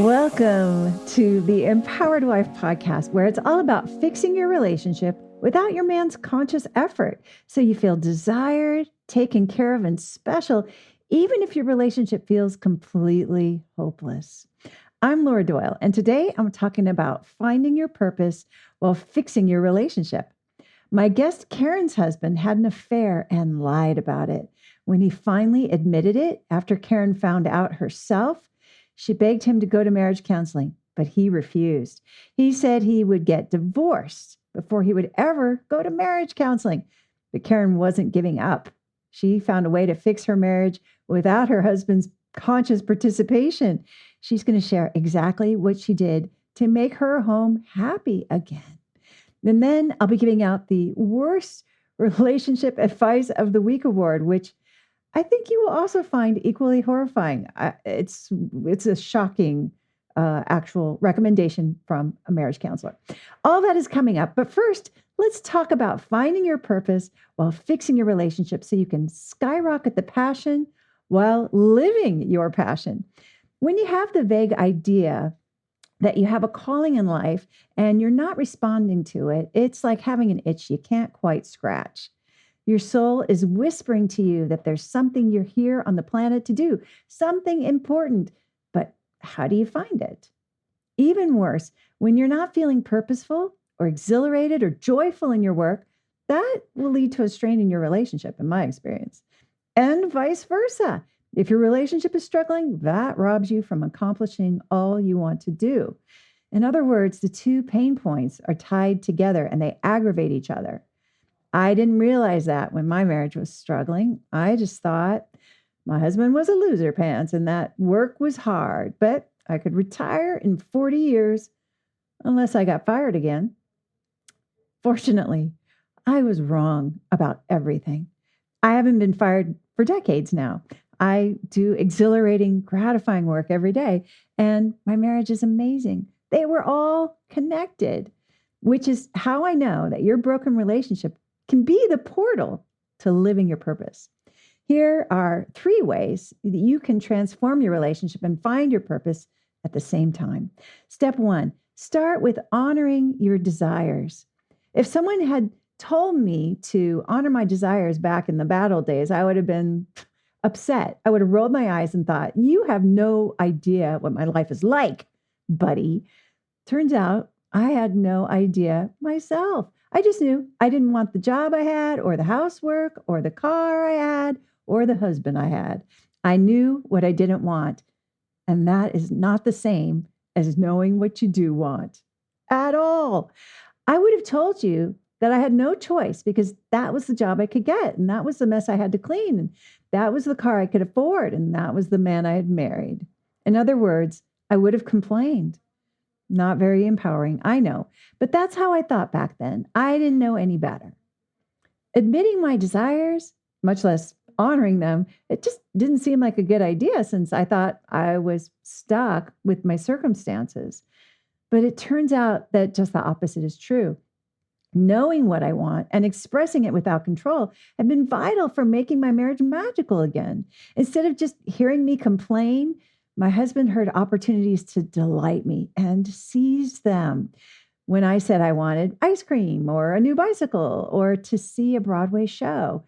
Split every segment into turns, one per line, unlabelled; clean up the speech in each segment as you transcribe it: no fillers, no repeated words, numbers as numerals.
Welcome to the Empowered Wife podcast, where it's all about fixing your relationship without your man's conscious effort, so you feel desired, taken care of, and special, even if your relationship feels completely hopeless. I'm Laura Doyle, and today I'm talking about finding your purpose while fixing your relationship. My guest Karen's husband had an affair and lied about it. When he finally admitted it after Karen found out herself, she begged him to go to marriage counseling, but he refused. He said he would get divorced before he would ever go to marriage counseling. But Karen wasn't giving up. She found a way to fix her marriage without her husband's conscious participation. She's going to share exactly what she did to make her home happy again. And then I'll be giving out the worst relationship advice of the week award, which I think you will also find equally horrifying. It's a shocking actual recommendation from a marriage counselor. All that is coming up. But first, let's talk about finding your purpose while fixing your relationship so you can skyrocket the passion while living your passion. When you have the vague idea that you have a calling in life and you're not responding to it, it's like having an itch you can't quite scratch. Your soul is whispering to you that there's something you're here on the planet to do, something important, but how do you find it? Even worse, when you're not feeling purposeful or exhilarated or joyful in your work, that will lead to a strain in your relationship, in my experience, and vice versa. If your relationship is struggling, that robs you from accomplishing all you want to do. In other words, the two pain points are tied together and they aggravate each other. I didn't realize that when my marriage was struggling. I just thought my husband was a loser pants and that work was hard, but I could retire in 40 years unless I got fired again. Fortunately, I was wrong about everything. I haven't been fired for decades now. I do exhilarating, gratifying work every day, and my marriage is amazing. They were all connected, which is how I know that your broken relationship can be the portal to living your purpose. Here are 3 ways that you can transform your relationship and find your purpose at the same time. Step 1, start with honoring your desires. If someone had told me to honor my desires back in the bad old days, I would have been upset. I would have rolled my eyes and thought, you have no idea what my life is like, buddy. Turns out I had no idea myself. I just knew I didn't want the job I had or the housework or the car I had or the husband I had. I knew what I didn't want. And that is not the same as knowing what you do want at all. I would have told you that I had no choice because that was the job I could get. And that was the mess I had to clean. And that was the car I could afford. And that was the man I had married. In other words, I would have complained. Not very empowering, I know. But that's how I thought back then. I didn't know any better. Admitting my desires, much less honoring them, it just didn't seem like a good idea since I thought I was stuck with my circumstances. But it turns out that just the opposite is true. Knowing what I want and expressing it without control have been vital for making my marriage magical again. Instead of just hearing me complain, my husband heard opportunities to delight me and seized them. When I said I wanted ice cream or a new bicycle or to see a Broadway show,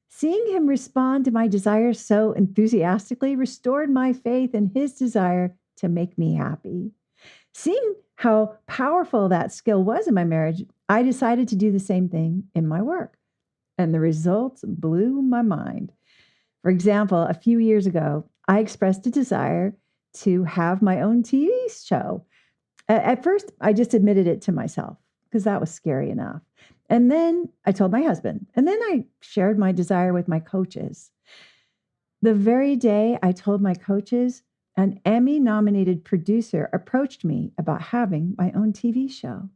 seeing him respond to my desires so enthusiastically restored my faith in his desire to make me happy. Seeing how powerful that skill was in my marriage, I decided to do the same thing in my work. And the results blew my mind. For example, a few years ago, I expressed a desire to have my own TV show. At first, I just admitted it to myself because that was scary enough. And then I told my husband, and then I shared my desire with my coaches. The very day I told my coaches, an Emmy-nominated producer approached me about having my own TV show.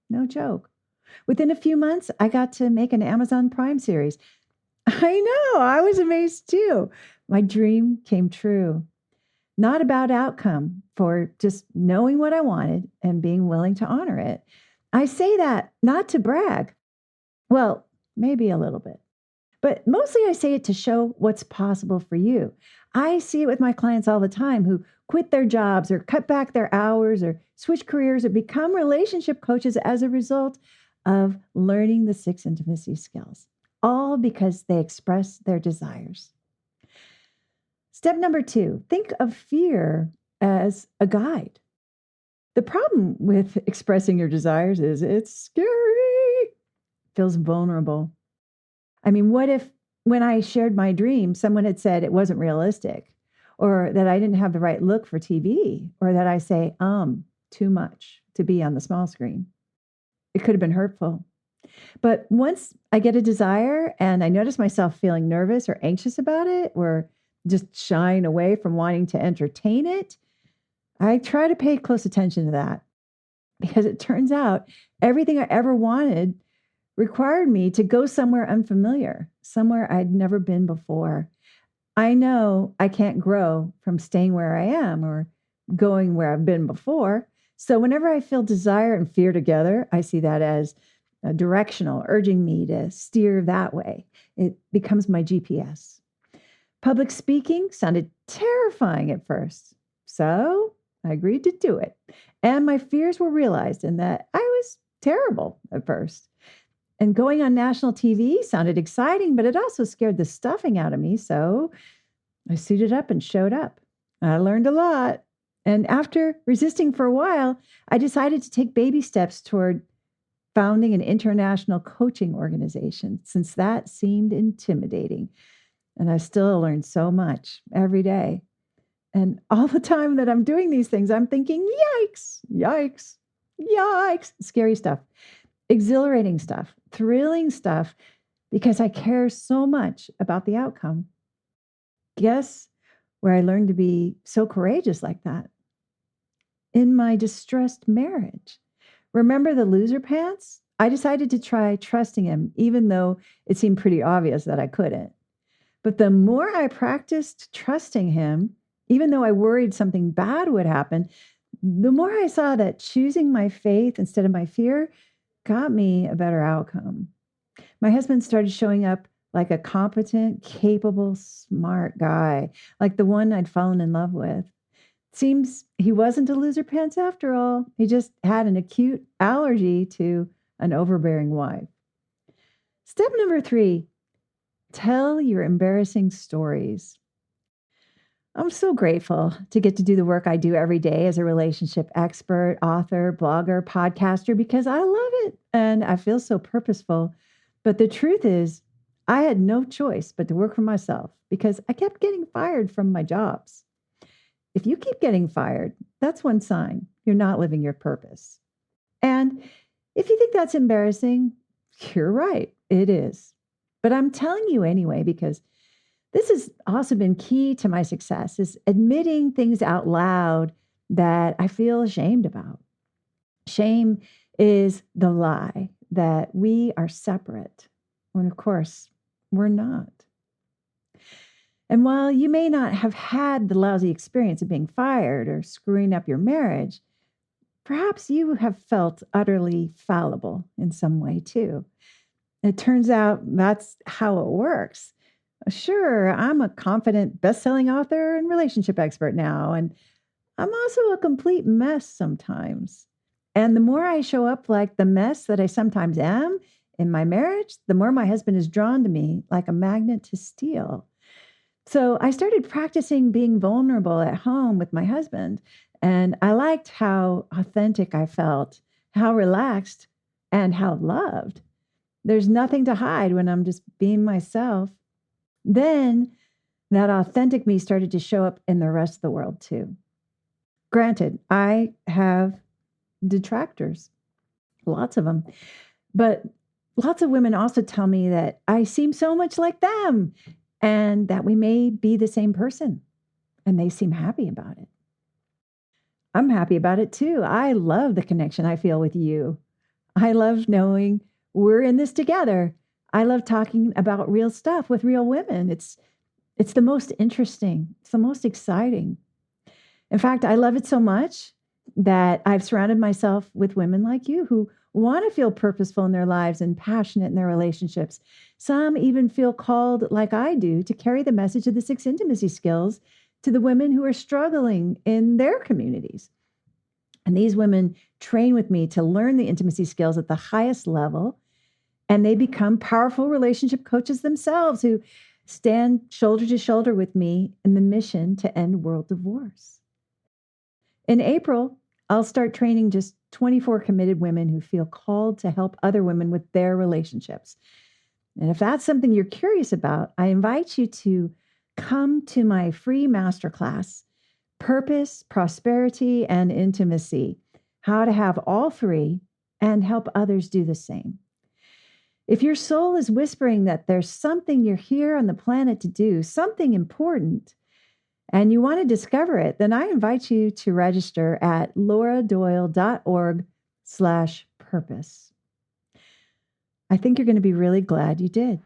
No joke. Within a few months, I got to make an Amazon Prime series. I know, I was amazed too. My dream came true. Not about outcome, for just knowing what I wanted and being willing to honor it. I say that not to brag. Well, maybe a little bit. But mostly I say it to show what's possible for you. I see it with my clients all the time who quit their jobs or cut back their hours or switch careers or become relationship coaches as a result of learning the 6 intimacy skills, all because they express their desires. Step number 2, think of fear as a guide. The problem with expressing your desires is it's scary, feels vulnerable. I mean, what if when I shared my dream, someone had said it wasn't realistic, or that I didn't have the right look for TV, or that I say, too much to be on the small screen? It could have been hurtful. But once I get a desire and I notice myself feeling nervous or anxious about it, or just shying away from wanting to entertain it, I try to pay close attention to that, because it turns out everything I ever wanted required me to go somewhere unfamiliar, somewhere I'd never been before. I know I can't grow from staying where I am or going where I've been before. So whenever I feel desire and fear together, I see that as directional, urging me to steer that way. It becomes my GPS. Public speaking sounded terrifying at first, so I agreed to do it. And my fears were realized in that I was terrible at first. And going on national TV sounded exciting, but it also scared the stuffing out of me. So I suited up and showed up. I learned a lot. And after resisting for a while, I decided to take baby steps toward founding an international coaching organization, since that seemed intimidating. And I still learn so much every day. And all the time that I'm doing these things, I'm thinking, yikes, yikes, yikes, scary stuff, exhilarating stuff, thrilling stuff, because I care so much about the outcome. Guess where I learned to be so courageous like that? In my distressed marriage. Remember the loser pants? I decided to try trusting him, even though it seemed pretty obvious that I couldn't. But the more I practiced trusting him, even though I worried something bad would happen, the more I saw that choosing my faith instead of my fear got me a better outcome. My husband started showing up like a competent, capable, smart guy, like the one I'd fallen in love with. Seems he wasn't a loser pants after all. He just had an acute allergy to an overbearing wife. Step number 3, tell your embarrassing stories. I'm so grateful to get to do the work I do every day as a relationship expert, author, blogger, podcaster, because I love it and I feel so purposeful. But the truth is, I had no choice but to work for myself because I kept getting fired from my jobs. If you keep getting fired, that's one sign you're not living your purpose. And if you think that's embarrassing, you're right, it is. But I'm telling you anyway, because this has also been key to my success, is admitting things out loud that I feel ashamed about. Shame is the lie that we are separate, when of course we're not. And while you may not have had the lousy experience of being fired or screwing up your marriage, perhaps you have felt utterly fallible in some way too. It turns out that's how it works. Sure, I'm a confident best-selling author and relationship expert now, and I'm also a complete mess sometimes. And the more I show up like the mess that I sometimes am in my marriage, the more my husband is drawn to me like a magnet to steel. So I started practicing being vulnerable at home with my husband, and I liked how authentic I felt, how relaxed, and how loved. There's nothing to hide when I'm just being myself. Then that authentic me started to show up in the rest of the world too. Granted, I have detractors, lots of them, but lots of women also tell me that I seem so much like them and that we may be the same person, and they seem happy about it. I'm happy about it too. I love the connection I feel with you. I love knowing we're in this together. I love talking about real stuff with real women. It's the most interesting. It's the most exciting. In fact, I love it so much that I've surrounded myself with women like you who want to feel purposeful in their lives and passionate in their relationships. Some even feel called, like I do, to carry the message of the 6 intimacy skills to the women who are struggling in their communities. And these women train with me to learn the intimacy skills at the highest level. And they become powerful relationship coaches themselves who stand shoulder to shoulder with me in the mission to end world divorce. In April, I'll start training just 24 committed women who feel called to help other women with their relationships. And if that's something you're curious about, I invite you to come to my free masterclass, Purpose, Prosperity, and Intimacy, how to have all three and help others do the same. If your soul is whispering that there's something you're here on the planet to do, something important, and you want to discover it, then I invite you to register at lauradoyle.org/purpose. I think you're going to be really glad you did.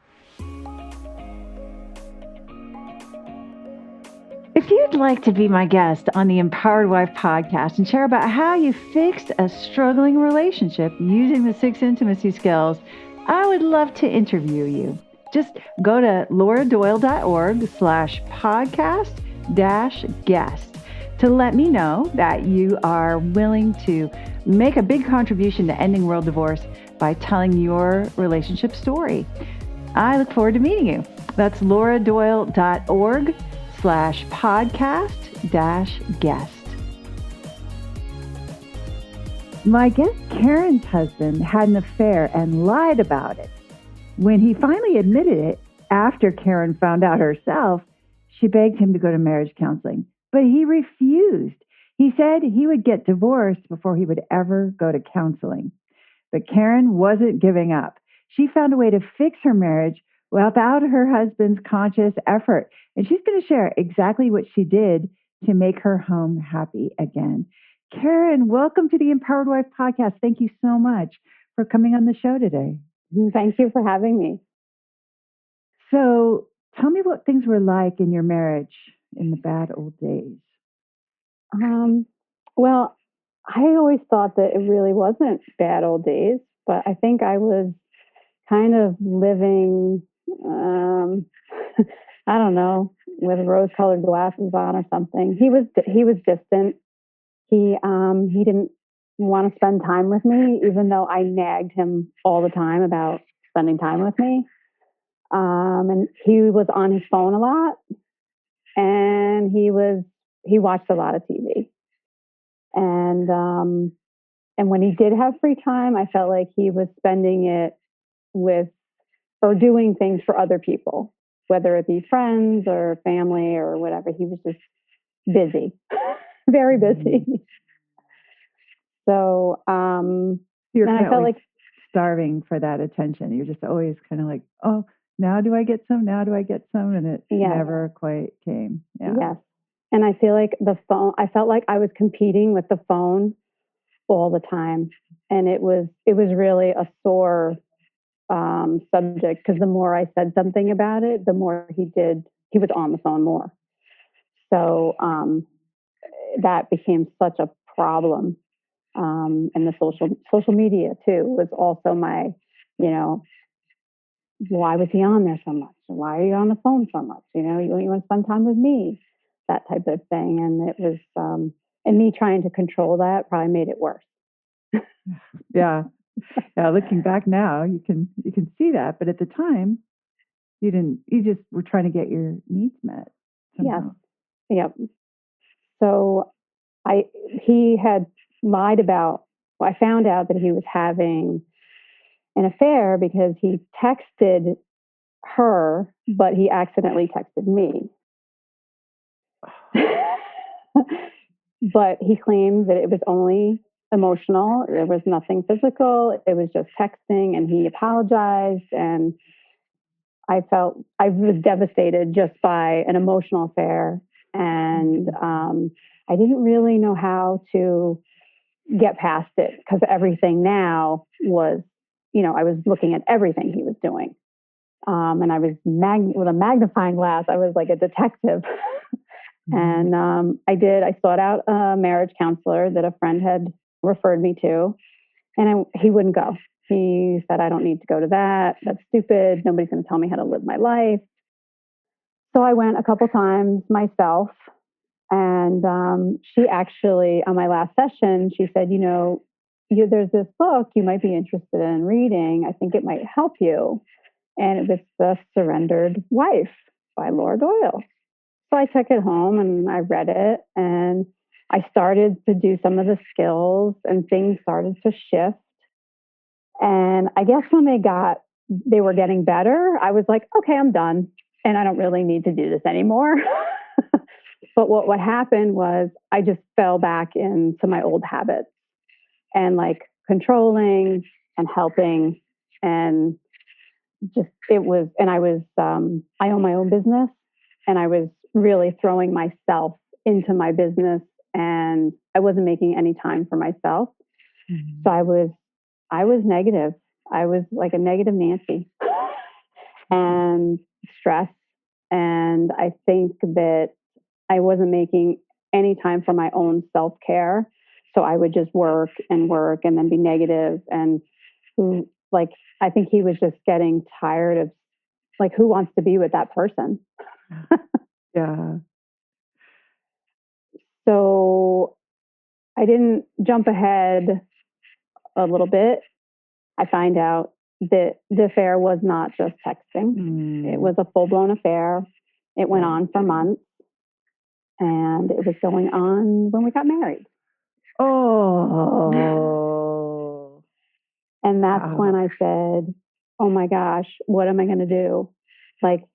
If you'd like to be my guest on the Empowered Wife podcast and share about how you fixed a struggling relationship using the 6 intimacy skills, I would love to interview you. Just go to lauradoyle.org/podcast-guest to let me know that you are willing to make a big contribution to ending world divorce by telling your relationship story. I look forward to meeting you. That's lauradoyle.org/podcast-guest. My guest Karen's husband had an affair and lied about it. When he finally admitted it, after Karen found out herself, she begged him to go to marriage counseling, but he refused. He said he would get divorced before he would ever go to counseling. But Karen wasn't giving up. She found a way to fix her marriage without her husband's conscious effort. And she's going to share exactly what she did to make her home happy again. Karen, welcome to the Empowered Wife podcast. Thank you so much for coming on the show today.
Thank you for having me.
So tell me what things were like in your marriage in the bad old days.
Well, I always thought that it really wasn't bad old days, but I think I was kind of living, I don't know, with rose-colored glasses on or something. He was distant. He didn't want to spend time with me, even though I nagged him all the time about spending time with me. And he was on his phone a lot, and he watched a lot of TV. And when he did have free time, I felt like he was spending it with or doing things for other people, whether it be friends or family or whatever. He was just busy, very busy. So,
You're
and I felt like
starving for that attention. You're just always kind of like, oh, now do I get some? Now do I get some? And it never quite came. Yeah.
Yes. And I feel like I felt like I was competing with the phone all the time. And it was really a sore subject, because the more I said something about it, the more he was on the phone more. So that became such a problem. And the social media too was also my, why was he on there so much? Why are you on the phone so much? You want to spend time with me, that type of thing. And it was, and me trying to control that probably made it worse.
Yeah. Looking back now, you can see that, but at the time, you just were trying to get your needs met. Somehow.
Yes. Yep. So he had lied about, I found out that he was having an affair because he texted her, but he accidentally texted me. But he claimed that it was only emotional. There was nothing physical. It was just texting, and he apologized. And I was devastated just by an emotional affair. And I didn't really know how to get past it, because everything now was, I was looking at everything he was doing. And I was with a magnifying glass. I was like a detective. And I sought out a marriage counselor that a friend had referred me to, and he wouldn't go. He said, I don't need to go to that. That's stupid. Nobody's going to tell me how to live my life. So I went a couple times myself, And she actually, on my last session, she said, there's this book you might be interested in reading. I think it might help you. And it was The Surrendered Wife by Laura Doyle. So I took it home and I read it, and I started to do some of the skills, and things started to shift. And I guess when they were getting better, I was like, okay, I'm done. And I don't really need to do this anymore. But what happened was I just fell back into my old habits and like controlling and helping, and I own my own business, and I was really throwing myself into my business, and I wasn't making any time for myself. Mm-hmm. So I was negative. I was like a negative Nancy and stressed. And I think that I wasn't making any time for my own self-care. So I would just work and then be negative. And like, I think he was just getting tired of, like, who wants to be with that person?
Yeah.
So I didn't jump ahead a little bit. I find out that the affair was not just texting. It was a full-blown affair. It went on for months, and it was going on when we got married.
Oh.
And that's when I said, oh my gosh, what am I going to do? Like,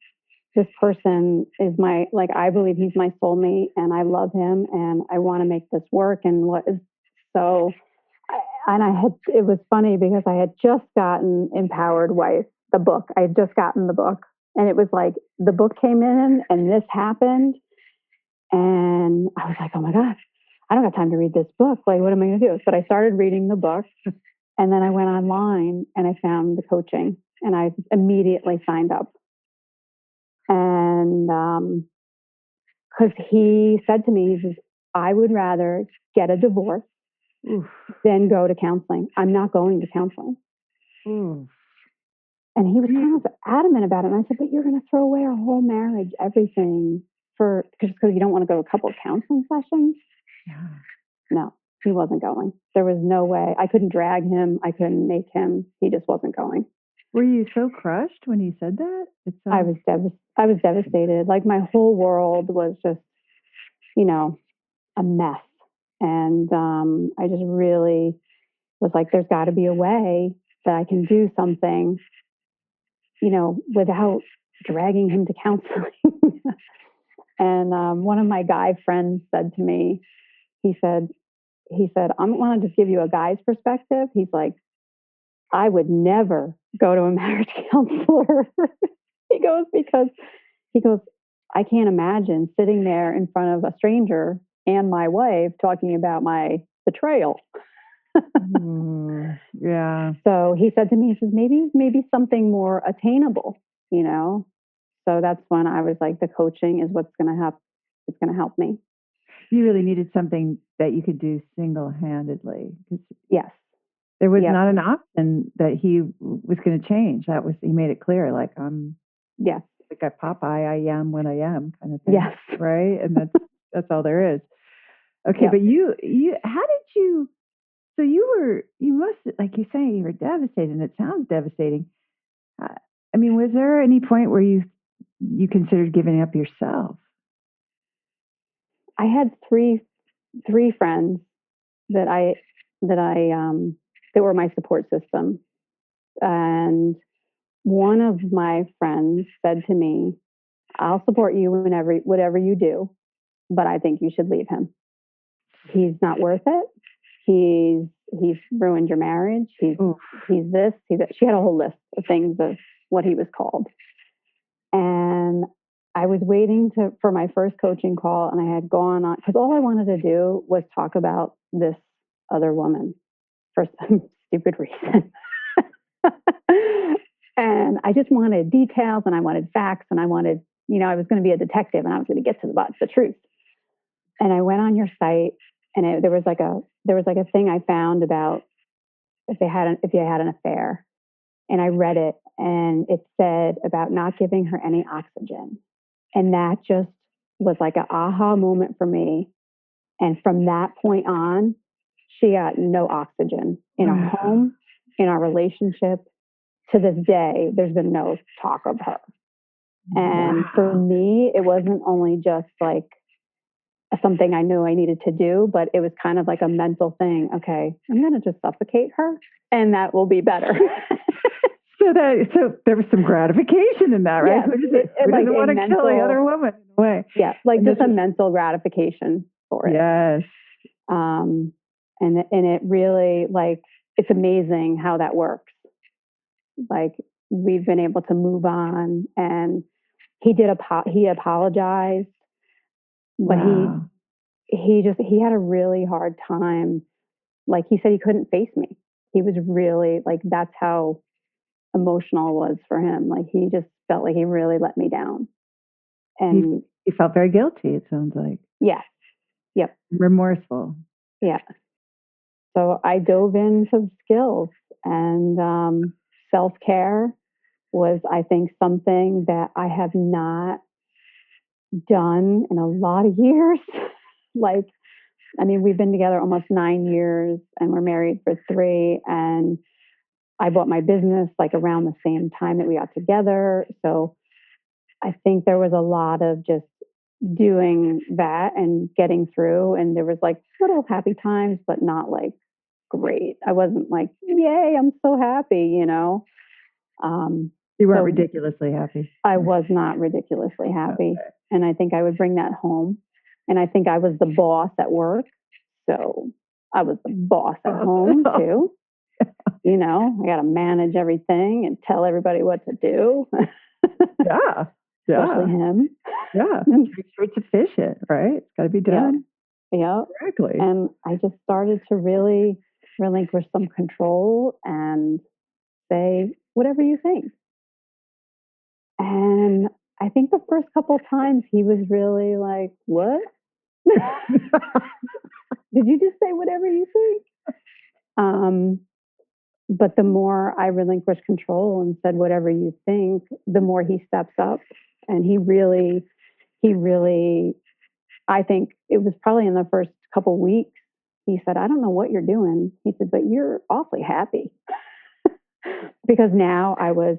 this person is I believe he's my soulmate, and I love him, and I want to make this work. And it was funny because I had just gotten Empowered Wife, the book. I had just gotten the book, and it was like the book came in and this happened. And I was like, oh my God, I don't have time to read this book. Like, what am I going to do? But I started reading the book, and then I went online and I found the coaching, and I immediately signed up. And because he said to me, he says, I would rather get a divorce than go to counseling. I'm not going to counseling. And he was kind of adamant about it. And I said, but you're going to throw away our whole marriage, everything, because you don't want to go to a couple of counseling sessions? Yeah. No, he wasn't going. There was no way. I couldn't drag him. I couldn't make him. He just wasn't going.
Were you so crushed when he said that?
I was devastated. Like, my whole world was just, a mess. And I just really was like, there's got to be a way that I can do something, without dragging him to counseling. And one of my guy friends said to me, he said, I want to just give you a guy's perspective. He's like, I would never go to a marriage counselor. He goes, I can't imagine sitting there in front of a stranger and my wife talking about my betrayal.
Yeah.
So he said to me, he says, maybe something more attainable, So that's when I was like, the coaching is what's going to help. It's going to help me.
You really needed something that you could do single-handedly.
Yes.
There was not an option that he was going to change. He made it clear, like,
yes,
like a Popeye, I am when I am kind of thing.
Yes.
Right. And that's all there is. Okay. But how did you, so you must, like you say, you were devastated, and it sounds devastating. I mean, was there any point where you considered giving up yourself?
I had three friends that were my support system. And one of my friends said to me, I'll support you whatever you do, but I think you should leave him. He's not worth it. He's ruined your marriage. He's this, he's that. She had a whole list of things of what he was called. And I was waiting for my first coaching call, and I had gone on, because all I wanted to do was talk about this other woman for some stupid reason. And I just wanted details, and I wanted facts, and I wanted, I was going to be a detective, and I was going to get to the truth. And I went on your site, and there was like a thing I found about if you had an affair, and I read it, and it said about not giving her any oxygen, and that just was like an aha moment for me. And from that point on, she got no oxygen in our home, in our relationship. To this day, there's been no talk of her. And for me, it wasn't only just like something I knew I needed to do, but it was kind of like a mental thing. Okay, I'm going to just suffocate her and that will be better.
So there was some gratification in that, right?
Yes,
Who doesn't want to kill the other woman in a way?
Yeah, like just a mental gratification for it.
Yes.
And it really, like, it's amazing how that works. Like, we've been able to move on, and he apologized, but he had a really hard time. Like, he said he couldn't face me. He was really, like, that's how emotional it was for him. Like, he just felt like he really let me down. And
he felt very guilty, it sounds like.
Yes. Yep.
Remorseful.
Yeah. So I dove into skills, and self-care was, I think, something that I have not done in a lot of years. Like, I mean, we've been together almost 9 years and we're married for 3. And I bought my business like around the same time that we got together. So I think there was a lot of just doing that and getting through. And there was like little happy times, but not like great. I wasn't like, yay, I'm so happy, you know.
You weren't ridiculously happy.
I was not ridiculously happy. Okay. And I think I would bring that home. And I think I was the boss at work. So I was the boss at home too. You know, I got to manage everything and tell everybody what to do.
Yeah.
Especially him.
Yeah. Make sure it's efficient, right? It's got to be done.
Yeah.
Exactly.
And I just started to really relinquish some control and say, whatever you think. And I think the first couple of times he was really like, what? Did you just say whatever you think? But the more I relinquished control and said whatever you think, the more he steps up. And he really, I think it was probably in the first couple of weeks, he said, I don't know what you're doing. He said, but you're awfully happy. Because now I was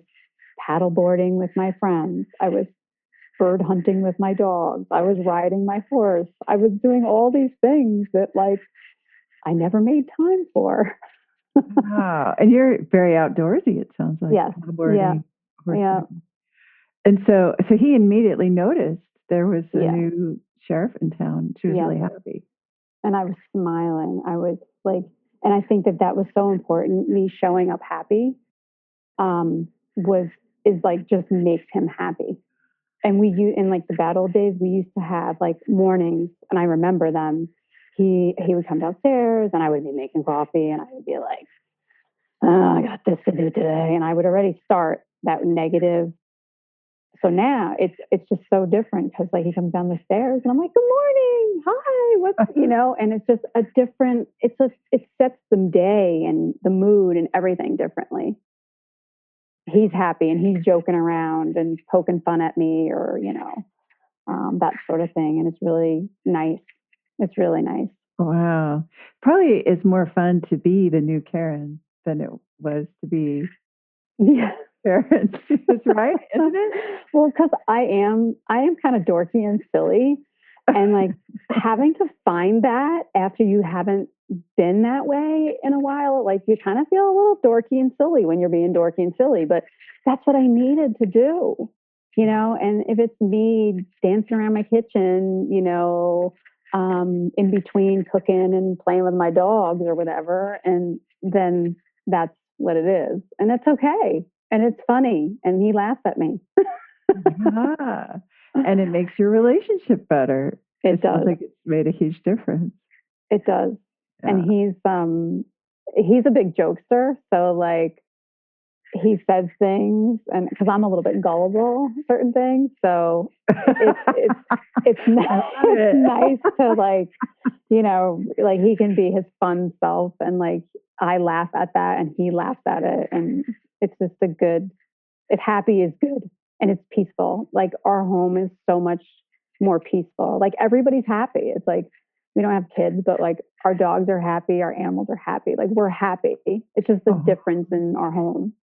paddleboarding with my friends. I was bird hunting with my dogs. I was riding my horse. I was doing all these things that, like, I never made time for.
Wow. And you're very outdoorsy, it sounds like.
Yes. Yeah.
And so he immediately noticed there was a new sheriff in town. She was really happy.
And I was smiling. I was like, and I think that was so important. Me showing up happy is like just makes him happy. And in like the bad old days, we used to have like mornings, and I remember them. He would come downstairs, and I would be making coffee, and I would be like, oh, I got this to do today, and I would already start that negative. So now it's just so different because like he comes down the stairs, and I'm like, good morning, hi, what's and it's just a different. It sets the day and the mood and everything differently. He's happy and he's joking around and poking fun at me or, that sort of thing. And it's really nice. It's really nice.
Wow. Probably is more fun to be the new Karen than it was to be Karen. That's right, isn't it?
Well, because I am kind of dorky and silly. And like having to find that after you haven't been that way in a while, like you kind of feel a little dorky and silly when you're being dorky and silly, but that's what I needed to do, and if it's me dancing around my kitchen, in between cooking and playing with my dogs or whatever, and then that's what it is. And it's okay. And it's funny. And he laughs at me.
And it makes your relationship better.
It does.
Sounds like it's made a huge difference.
It does. Yeah. And he's a big jokester. So like he says things, and because I'm a little bit gullible, certain things. So it's nice to like, like he can be his fun self, and like I laugh at that and he laughs at it. And it's just happy is good and it's peaceful. Like our home is so much more peaceful. Like everybody's happy. It's like we don't have kids, but like our dogs are happy, our animals are happy. Like we're happy. It's just the difference in our home.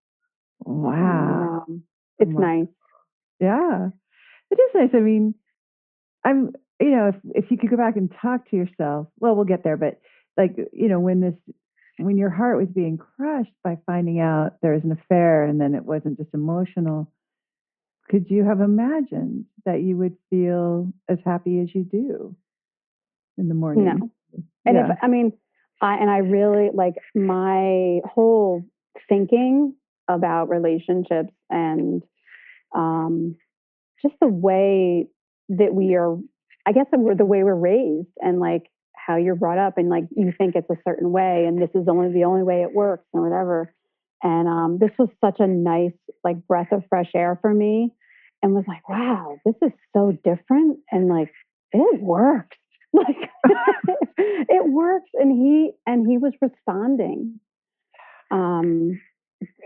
Wow.
And, it's nice.
Yeah, it is nice. I mean, I'm, if you could go back and talk to yourself, well, we'll get there, but like, when your heart was being crushed by finding out there was an affair and then it wasn't just emotional, could you have imagined that you would feel as happy as you do in the morning?
No. And
Yeah.
I really like my whole thinking about relationships and just the way that we are, I guess the way we're raised and like how you're brought up and like you think it's a certain way and this is only the only way it works and whatever. And this was such a nice like breath of fresh air for me and was like, wow, this is so different and like it works. Like it works and he was responding.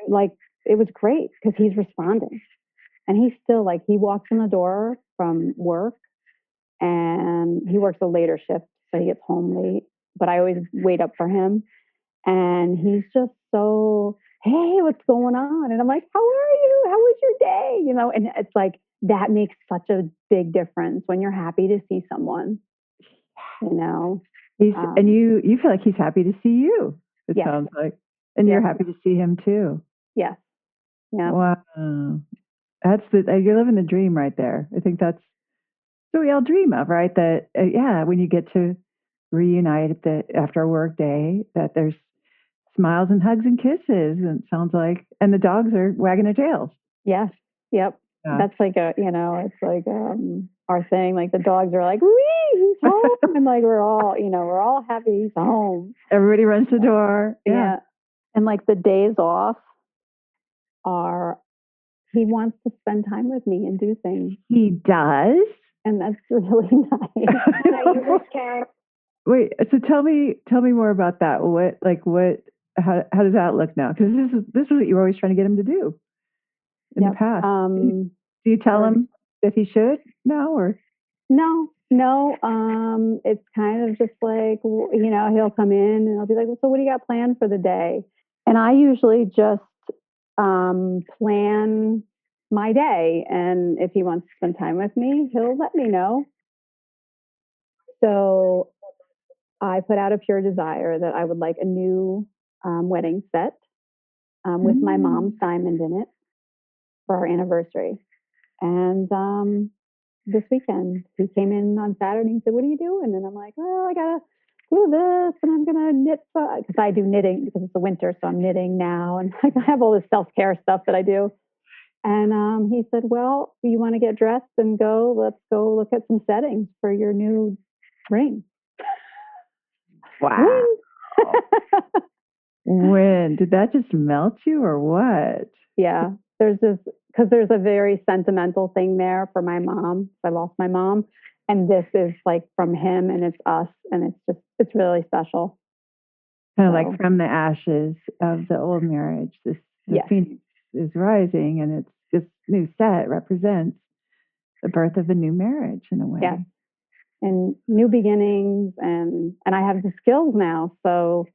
Like it was great because he's responding. And he's still like, he walks in the door from work and he works a later shift, so he gets home late. But I always wait up for him. And he's just so, hey, what's going on? And I'm like, how are you? How was your day? And it's like, that makes such a big difference when you're happy to see someone,
And you feel like he's happy to see you, it
yes.
sounds like. And you're happy to see him too.
Yes. Yeah.
Wow. You're living the dream right there. I think that's what we all dream of, right? That, when you get to reunite after a work day, that there's smiles and hugs and kisses, and it sounds like, and the dogs are wagging their tails.
Yes. Yep. Yeah. That's like it's like our thing. Like the dogs are like, wee, he's home, and like we're all happy he's home.
Everybody runs the door. Yeah.
And like the days off he wants to spend time with me and do things.
He does,
and that's really nice.
Wait, so tell me more about that. How does that look now? Because this is what you were always trying to get him to do in the past. Do you tell him that he should now, or
no? It's kind of just like he'll come in and I'll be like, well, so what do you got planned for the day? And I usually just plan my day, and if he wants to spend time with me, he'll let me know. So I put out a pure desire that I would like a new wedding set with my mom's diamond in it for our anniversary. And this weekend, he came in on Saturday and said, what are you doing? And I'm like, well, I got to do this and I'm going to knit. Because I do knitting because it's the winter, so I'm knitting now. And I have all this self-care stuff that I do. And he said, well, you want to get dressed and go? Let's go look at some settings for your new ring.
Wow. When? Did that just melt you or what?
Yeah. Because there's a very sentimental thing there for my mom. I lost my mom. And this is like from him and it's us. And it's really special.
Kind of like from the ashes of the old marriage, the phoenix is rising, and it's this new set represents the birth of a new marriage in a way.
Yeah. And new beginnings, and I have the skills now, so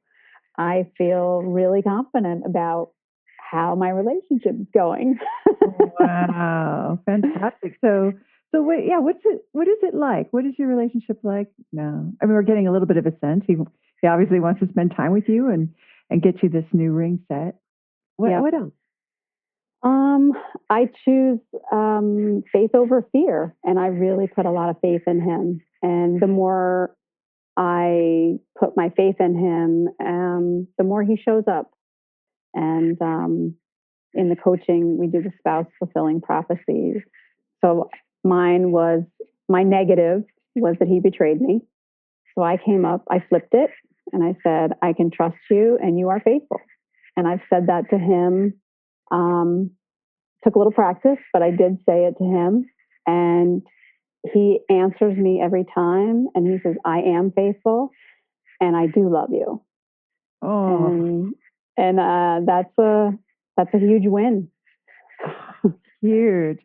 I feel really confident about how my relationship is going.
Wow, fantastic! So what is it like? What is your relationship like now? I mean, we're getting a little bit of a sense. He obviously wants to spend time with you and get you this new ring set. What else?
I choose faith over fear, and I really put a lot of faith in him. And the more I put my faith in him, the more he shows up. And in the coaching, we do the spouse fulfilling prophecies. So my negative was that he betrayed me. So I came up, I flipped it, and I said, I can trust you, and you are faithful. And I've said that to him. Took a little practice, but I did say it to him. And he answers me every time. And he says, I am faithful and I do love you.
Oh,
and that's a huge win.
Huge.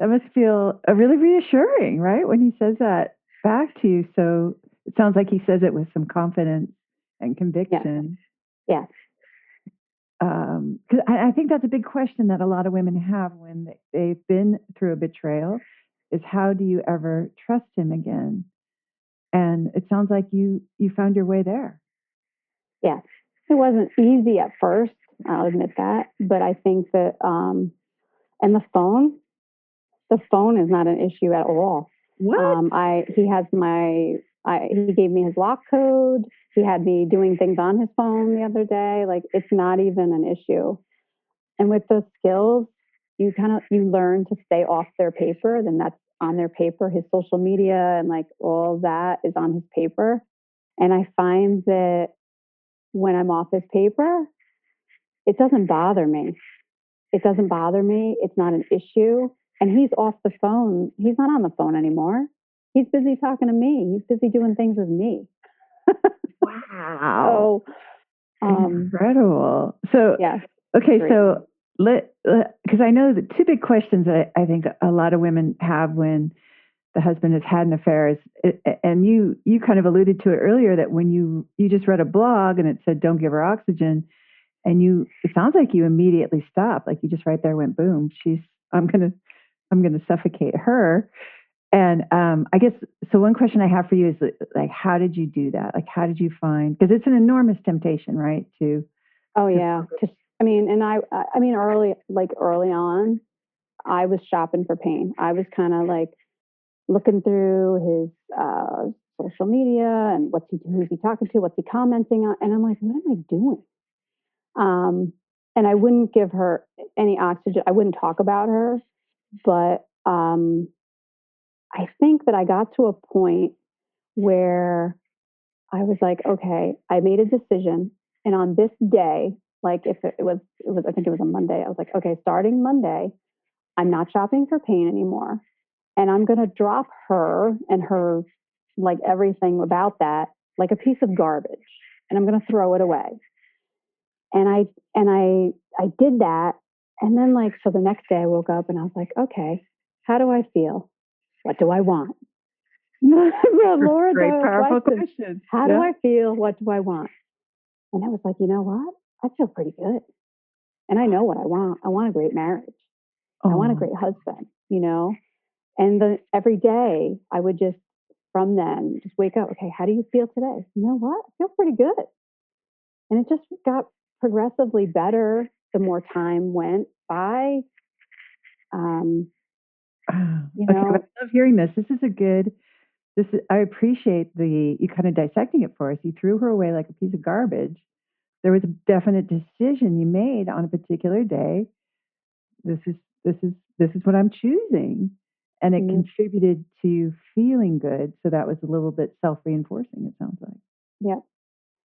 That must feel really reassuring, right? When he says that back to you. So it sounds like he says it with some confidence and conviction.
Yes.
Because I think that's a big question that a lot of women have when they've been through a betrayal is how do you ever trust him again? And it sounds like you found your way there.
Yes. It wasn't easy at first, I'll admit that. But I think that, and the phone is not an issue at all.
What?
He gave me his lock code. He had me doing things on his phone the other day. Like, it's not even an issue. And with those skills, you learn to stay off their paper. Then that's on their paper. His social media and like all that is on his paper. And I find that when I'm off his paper, it doesn't bother me. It doesn't bother me. It's not an issue. And he's off the phone. He's not on the phone anymore. He's busy talking to me. He's busy doing things with me.
Wow.
So,
incredible. So,
yeah.
Okay,
great.
So because I know the two big questions I think a lot of women have when the husband has had an affair is, and you kind of alluded to it earlier, that when you just read a blog and it said don't give her oxygen, and it sounds like you immediately stopped, like you just right there went boom, I'm gonna suffocate her. And I guess so. One question I have for you is like, how did you do that? Like, how did you find? Because it's an enormous temptation, right?
Oh yeah. Early on, I was shopping for pain. I was kind of like looking through his social media and who's he talking to, what's he commenting on, and I'm like, what am I doing? And I wouldn't give her any oxygen. I wouldn't talk about her, but I think that I got to a point where I was like, okay, I made a decision, and on this day, like if it was, I think it was a Monday. I was like, okay, starting Monday, I'm not shopping for pain anymore, and I'm going to drop her and her, like everything about that, like a piece of garbage, and I'm going to throw it away. And I did that, and then so the next day I woke up and I was like, okay, how do I feel? What do I want? Laura,
great powerful question.
How do I feel? What do I want? And I was like, you know what? I feel pretty good. And I know what I want. I want a great marriage. I want a great husband, And every day I would just, from then, just wake up. Okay, how do you feel today? You know what? I feel pretty good. And it just got progressively better the more time went by.
Okay, I love hearing this. I appreciate you kind of dissecting it for us. You threw her away like a piece of garbage. There was a definite decision you made on a particular day. This is what I'm choosing. And it contributed to you feeling good. So that was a little bit self-reinforcing, it sounds like.
Yeah.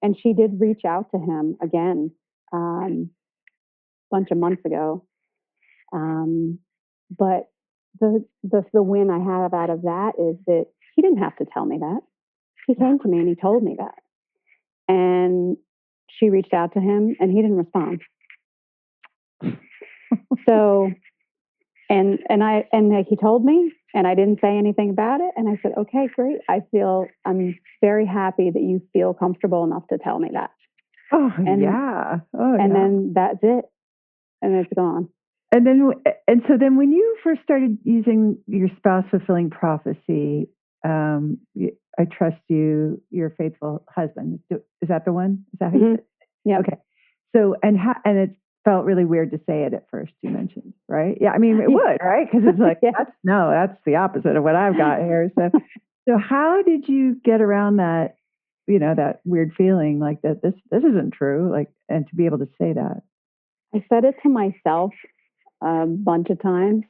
And she did reach out to him again a bunch of months ago. But the win I have out of that is that he didn't have to tell me that. He came to me and he told me that. And she reached out to him and he didn't respond. So, and he told me and I didn't say anything about it. And I said, okay, great. I'm very happy that you feel comfortable enough to tell me that.
Yeah.
Then that's it. And it's gone.
And so then when you first started using your spouse fulfilling prophecy, I trust you, your faithful husband. Is that the one? Is that how you said it?
Yeah.
Okay. So, and it felt really weird to say it at first, you mentioned, right? Yeah. I mean, it would, right? Because it's like, that's the opposite of what I've got here. So how did you get around that, that weird feeling like that this isn't true, like, and to be able to say that?
I said it to myself a bunch of times.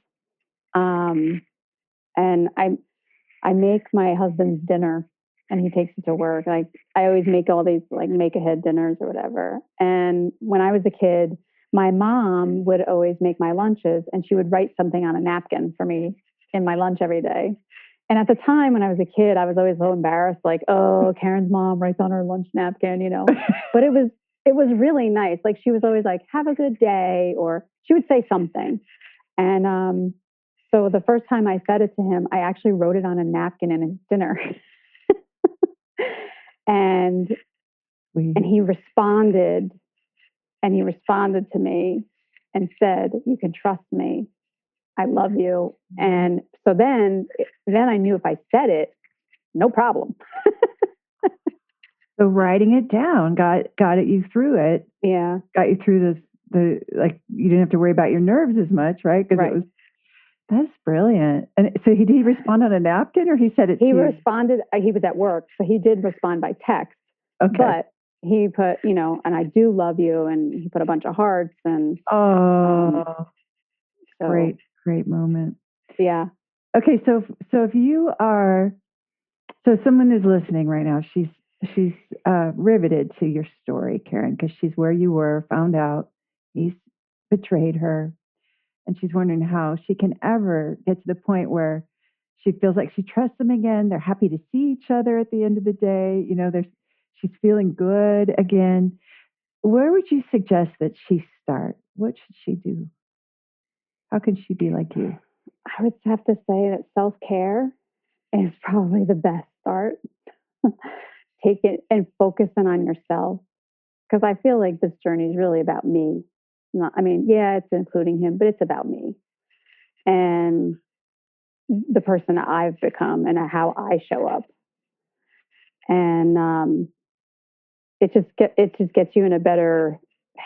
And I make my husband's dinner and he takes it to work. Like I always make all these like make ahead dinners or whatever. And when I was a kid, my mom would always make my lunches and she would write something on a napkin for me in my lunch every day. And at the time when I was a kid, I was always so embarrassed, like, oh, Karen's mom writes on her lunch napkin, But it was really nice. Like she was always like, have a good day, or she would say something. And So the first time I said it to him, I actually wrote it on a napkin in his dinner. and and he responded to me and said, "You can trust me. I love you." And so then I knew if I said it, no problem.
So writing it down got you through it.
Yeah.
Got you through the like you didn't have to worry about your nerves as much, right? Because it was that's brilliant. And so did he respond on a napkin, or he said it?
He responded. He was at work, so he did respond by text.
Okay.
But he put, and I do love you, and he put a bunch of hearts and.
So, great moment.
Yeah.
Okay, so if you are, so someone is listening right now. She's riveted to your story, Karen, because she's where you were, found out he's betrayed her, and she's wondering how she can ever get to the point where she feels like she trusts him again. They're happy to see each other at the end of the day. She's feeling good again. Where would you suggest that she start? What should she do? How can she be like you?
I would have to say that self-care is probably the best start. Take it and focus in on yourself. Because I feel like this journey is really about me. It's including him, but it's about me and the person I've become and how I show up. And it just gets you in a better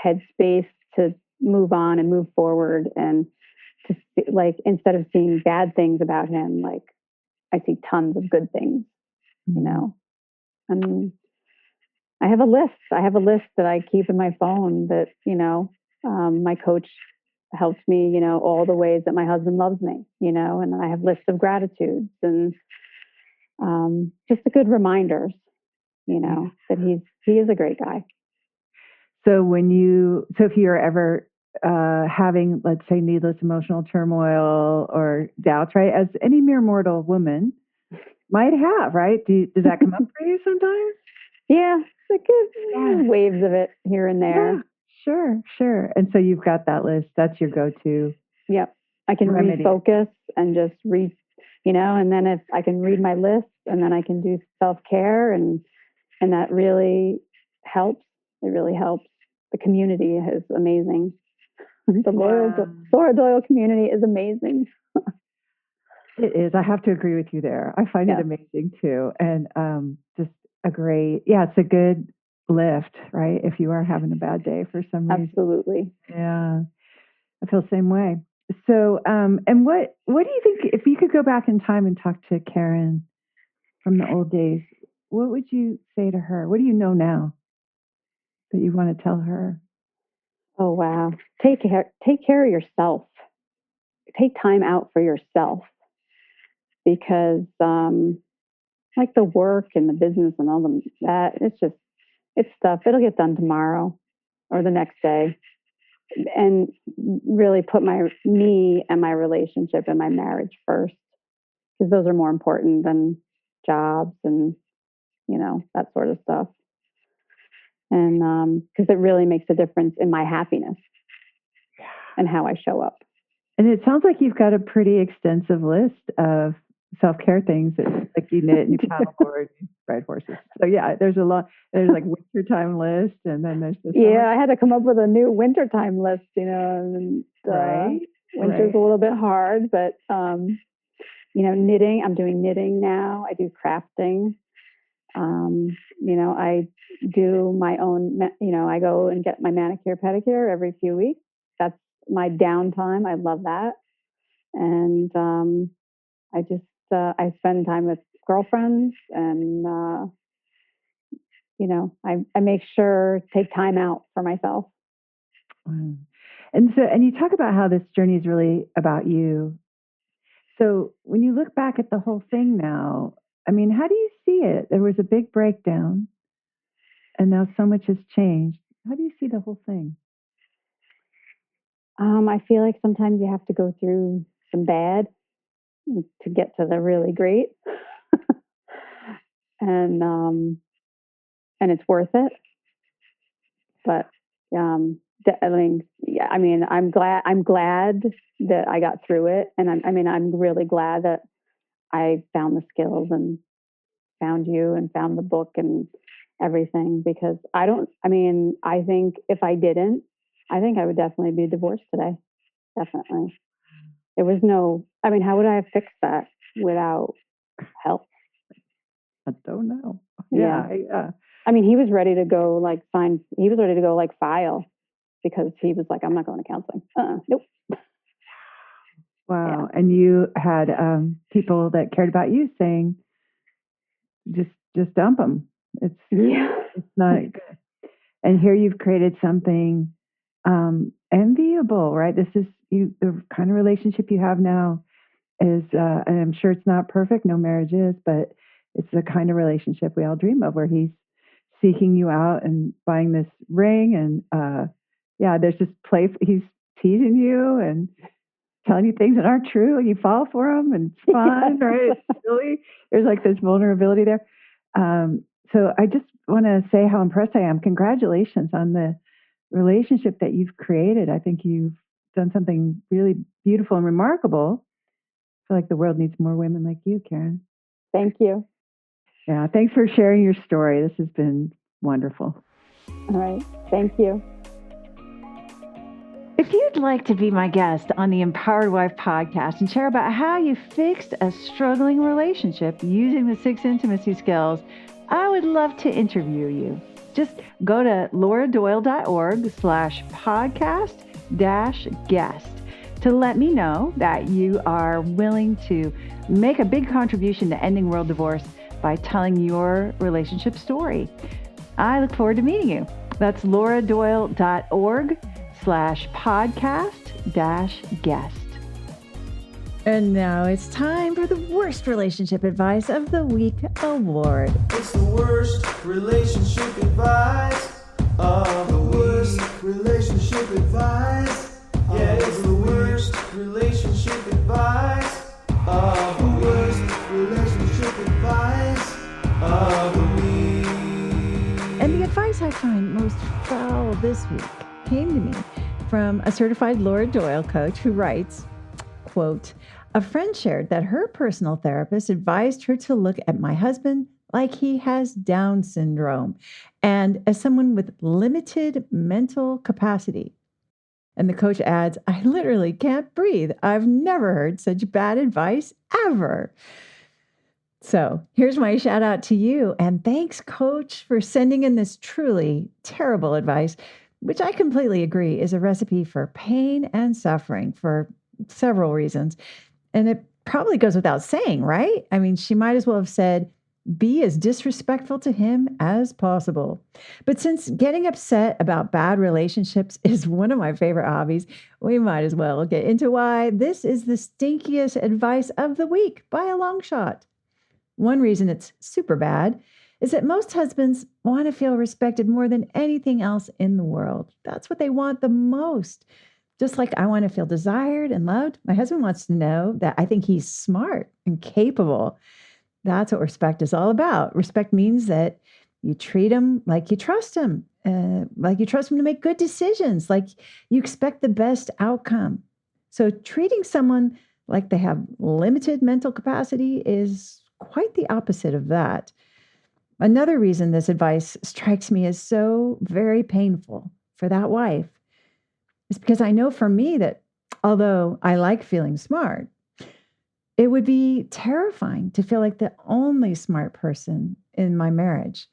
headspace to move on and move forward. And to instead of seeing bad things about him, I see tons of good things, And I have a list. That I keep in my phone that, my coach helped me, all the ways that my husband loves me, and I have lists of gratitudes and just a good reminders, that he is a great guy.
So if you're ever having, let's say, needless emotional turmoil or doubts, right, as any mere mortal woman might have, right? Does that come up for you sometimes?
Yeah, waves of it here and there.
Yeah, sure. And so you've got that list. That's your go-to.
Yep. I can refocus and just read, and then if I can read my list and then I can do self-care and that really helps. It really helps. The community is amazing. The Laura Doyle community is amazing.
It is. I have to agree with you there. I find it amazing too. And just it's a good lift, right? If you are having a bad day for some reason.
Absolutely.
Yeah. I feel the same way. So, and what do you think, if you could go back in time and talk to Karen from the old days, what would you say to her? What do you know now that you want to tell her?
Oh, wow. Take care of yourself. Take time out for yourself, because the work and the business and all that, it's stuff. It'll get done tomorrow or the next day. And really put me and my relationship and my marriage first, because those are more important than jobs and, that sort of stuff. And because it really makes a difference in my happiness and how I show up.
And it sounds like you've got a pretty extensive list of self-care things that, like, you knit and you paddleboard, you ride horses. So yeah, there's a lot. There's like wintertime list, and then there's this.
Yeah, I had to come up with a new wintertime list, and winter's a little bit hard, but knitting. I'm doing knitting now. I do crafting. I do my own. I go and get my manicure pedicure every few weeks. That's my downtime. I love that, and I spend time with girlfriends, and I make sure take time out for myself.
And you talk about how this journey is really about you. So when you look back at the whole thing now, how do you see it? There was a big breakdown, and now so much has changed. How do you see the whole thing?
I feel like sometimes you have to go through some bad to get to the really great. And it's worth it. But I mean, yeah, I mean, I'm glad that I got through it. And I'm really glad that I found the skills and found you and found the book and everything, because I think if I didn't, I think I would definitely be divorced today. Definitely. There was how would I have fixed that without help?
I don't know.
Yeah. I mean, he was ready to go file, because he was like, I'm not going to counseling. Nope.
Wow. Yeah. And you had people that cared about you saying, just dump them. It's not good. And here you've created something enviable, right? This is the kind of relationship you have now is, and I'm sure it's not perfect, no marriage is, but it's the kind of relationship we all dream of, where he's seeking you out and buying this ring, and there's just he's teasing you and telling you things that aren't true, and you fall for them, and it's fun, right? It's silly. There's like this vulnerability there. So I just want to say how impressed I am. Congratulations on the relationship that you've created. I think you've done something really beautiful and remarkable. I feel like the world needs more women like you, Karen.
Thank you.
Yeah, thanks for sharing your story. This has been wonderful.
All right. Thank you.
If you'd like to be my guest on the Empowered Wife podcast and share about how you fixed a struggling relationship using the 6 intimacy skills, I would love to interview you. Just go to lauradoyle.org/podcast-guest to let me know that you are willing to make a big contribution to ending world divorce by telling your relationship story. I look forward to meeting you. That's lauradoyle.org/podcast-guest. And now it's time for the Worst Relationship Advice of the Week award.
It's the worst relationship advice of the worst relationship advice. Yeah, it's the worst relationship advice of the worst relationship advice of the week.
And the advice I find most foul this week came to me from a certified Laura Doyle coach who writes, quote, "A friend shared that her personal therapist advised her to look at my husband like he has Down syndrome and as someone with limited mental capacity." And the coach adds, "I literally can't breathe. I've never heard such bad advice ever." So here's my shout out to you. And thanks, coach, for sending in this truly terrible advice, which I completely agree is a recipe for pain and suffering for several reasons. And it probably goes without saying, right? I mean, she might as well have said, be as disrespectful to him as possible. But since getting upset about bad relationships is one of my favorite hobbies, we might as well get into why this is the stinkiest advice of the week by a long shot. One reason it's super bad is that most husbands want to feel respected more than anything else in the world. That's what they want the most. Just like I want to feel desired and loved, my husband wants to know that I think he's smart and capable. That's what respect is all about. Respect means that you treat him like you trust him to make good decisions, like you expect the best outcome. So treating someone like they have limited mental capacity is quite the opposite of that. Another reason this advice strikes me as so very painful for that wife is because I know for me that although I like feeling smart, it would be terrifying to feel like the only smart person in my marriage.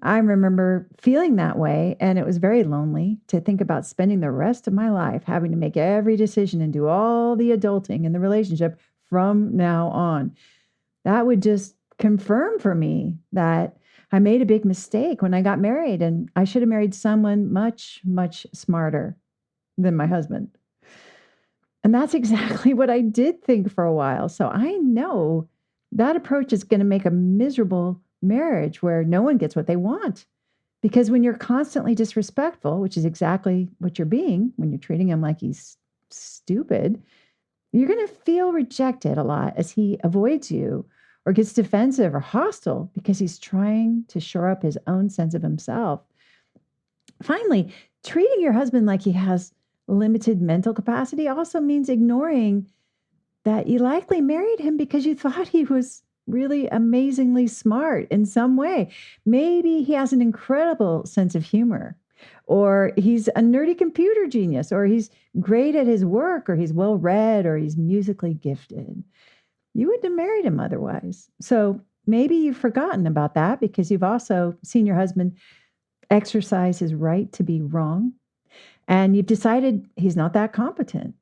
I remember feeling that way, and it was very lonely to think about spending the rest of my life having to make every decision and do all the adulting in the relationship from now on. That would just confirm for me that I made a big mistake when I got married, and I should have married someone much, much smarter than my husband. And that's exactly what I did think for a while. So I know that approach is going to make a miserable marriage where no one gets what they want. Because when you're constantly disrespectful, which is exactly what you're being when you're treating him like he's stupid, you're going to feel rejected a lot as he avoids you or gets defensive or hostile because he's trying to shore up his own sense of himself. Finally, treating your husband like he has limited mental capacity also means ignoring that you likely married him because you thought he was really amazingly smart in some way. Maybe he has an incredible sense of humor, or he's a nerdy computer genius, or he's great at his work, or he's well read, or he's musically gifted. You wouldn't have married him otherwise. So maybe you've forgotten about that because you've also seen your husband exercise his right to be wrong, and you've decided he's not that competent.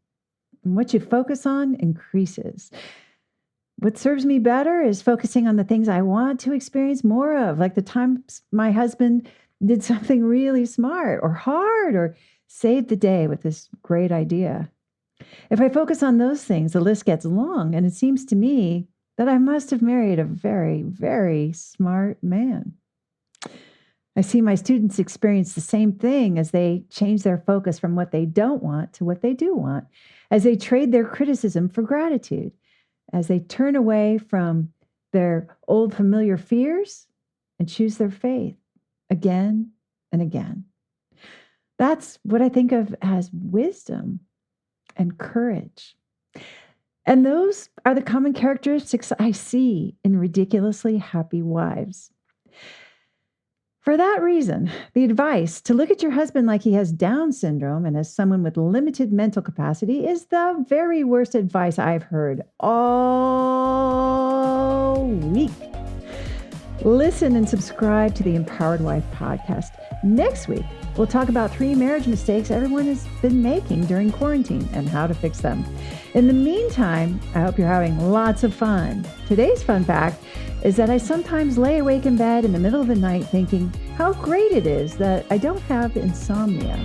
And what you focus on increases. What serves me better is focusing on the things I want to experience more of, like the times my husband did something really smart or hard or saved the day with this great idea. If I focus on those things, the list gets long, and it seems to me that I must have married a very, very smart man. I see my students experience the same thing as they change their focus from what they don't want to what they do want, as they trade their criticism for gratitude, as they turn away from their old familiar fears and choose their faith again and again. That's what I think of as wisdom and courage. And those are the common characteristics I see in ridiculously happy wives. For that reason, the advice to look at your husband like he has Down syndrome and as someone with limited mental capacity is the very worst advice I've heard all week. Listen and subscribe to the Empowered Wife podcast. Next week, we'll talk about 3 marriage mistakes everyone has been making during quarantine and how to fix them. In the meantime, I hope you're having lots of fun. Today's fun fact is that I sometimes lay awake in bed in the middle of the night thinking how great it is that I don't have insomnia.